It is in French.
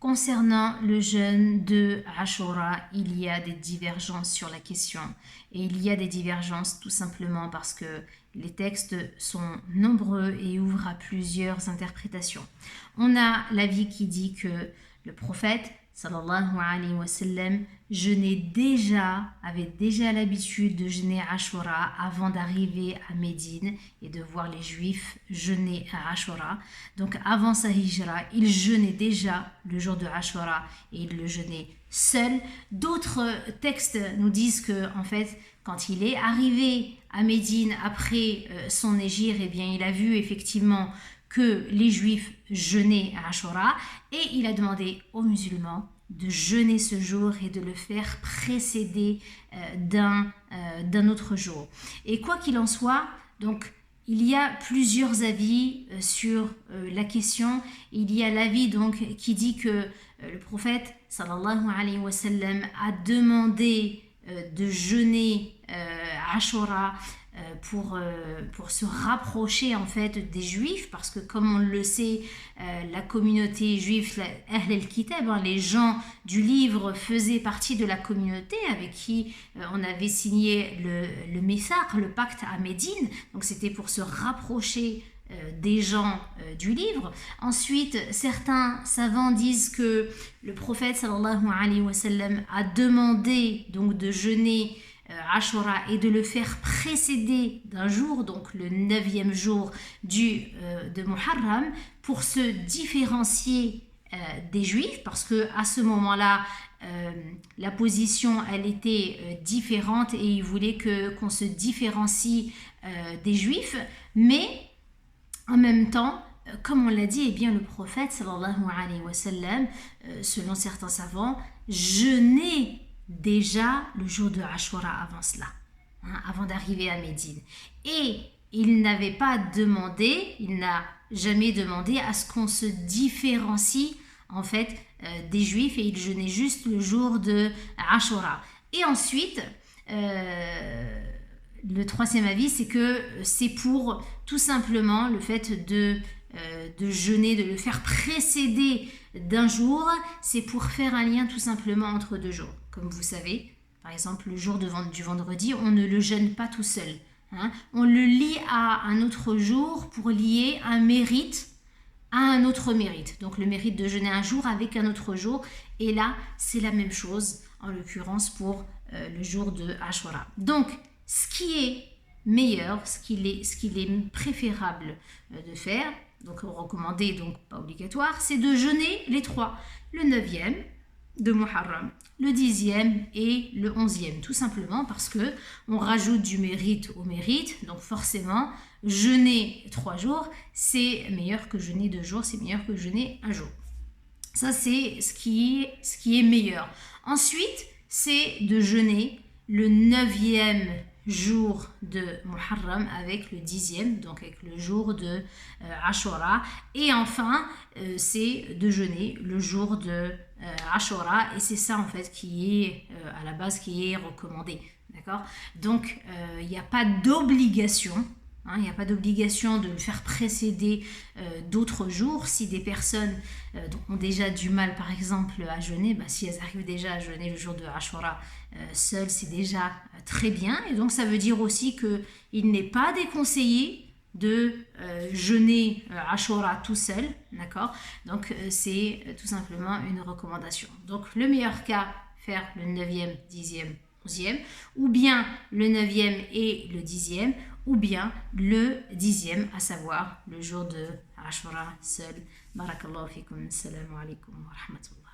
Concernant le jeûne de Ashura, il y a des divergences sur la question. Et il y a des divergences tout simplement parce que les textes sont nombreux et ouvrent à plusieurs interprétations. On a l'avis qui dit que le prophète, sallallahu alayhi wa sallam, avait déjà l'habitude de jeûner Ashura avant d'arriver à Médine et de voir les Juifs jeûner à Ashura. Donc avant sa hijra, il jeûnait déjà le jour de Ashura et il le jeûnait seul. D'autres textes nous disent que, en fait, quand il est arrivé à Médine après son hégire, eh bien, il a vu effectivement que les Juifs jeûnaient à Ashura et il a demandé aux musulmans de jeûner ce jour et de le faire précéder d'un autre jour. Et quoi qu'il en soit, donc il y a plusieurs avis sur la question. Il y a l'avis donc qui dit que le prophète sallallahu alayhi wa sallam a demandé de jeûner Ashura pour se rapprocher en fait des Juifs, parce que comme on le sait, la communauté juive, Ahl al-Kitab, les gens du livre faisaient partie de la communauté avec qui on avait signé le Mithaq, le pacte à Médine, donc c'était pour se rapprocher des gens du livre. Ensuite, certains savants disent que le prophète sallallahu alayhi wa sallam a demandé donc de jeûner Ashura et de le faire précéder d'un jour, donc le 9e jour de Muharram, pour se différencier des Juifs, parce que à ce moment-là, la position elle était différente et il voulait qu'on se différencie des Juifs, mais en même temps, comme on l'a dit, eh bien, le prophète sallallahu alayhi wa sallam, selon certains savants, jeûnait déjà le jour de Ashura avant cela, avant d'arriver à Médine. Et il n'a jamais demandé à ce qu'on se différencie en fait des Juifs, et il jeûnait juste le jour de Ashura. Et ensuite, le troisième avis, c'est que c'est pour tout simplement le fait de jeûner, de le faire précéder d'un jour, c'est pour faire un lien tout simplement entre deux jours. Comme vous savez, par exemple, le jour du vendredi, on ne le jeûne pas tout seul. On le lie à un autre jour pour lier un mérite à un autre mérite. Donc le mérite de jeûner un jour avec un autre jour. Et là, c'est la même chose, en l'occurrence pour le jour de Ashura. Donc, ce qui est meilleur, ce qu'il est préférable de faire, donc recommandé, donc pas obligatoire, c'est de jeûner les trois, le 9e de Muharram, le 10e et le 11e, tout simplement parce que on rajoute du mérite au mérite, donc forcément jeûner 3 jours, c'est meilleur que jeûner 2 jours, c'est meilleur que jeûner 1 jour. Ça c'est ce qui est meilleur. Ensuite, c'est de jeûner le 9e jour de Muharram avec le 10e, donc avec le jour de Ashura. Et enfin, c'est de jeûner le jour de Ashura, et c'est ça en fait qui est à la base qui est recommandé. D'accord ? Donc, il n'y a pas d'obligation. Il n'y a pas d'obligation de le faire précéder d'autres jours. Si des personnes ont déjà du mal, par exemple, à jeûner, si elles arrivent déjà à jeûner le jour de Ashura seules, c'est déjà très bien. Et donc, ça veut dire aussi qu'il n'est pas déconseillé de jeûner Ashura tout seul. D'accord ? Donc, c'est tout simplement une recommandation. Donc, le meilleur cas, faire le 9e, 10e, 11e, ou bien le 9e et le 10e, ou bien le 10e, à savoir le jour de Ashura seul. Barakallahu fikum, assalamu alaikum wa rahmatullah.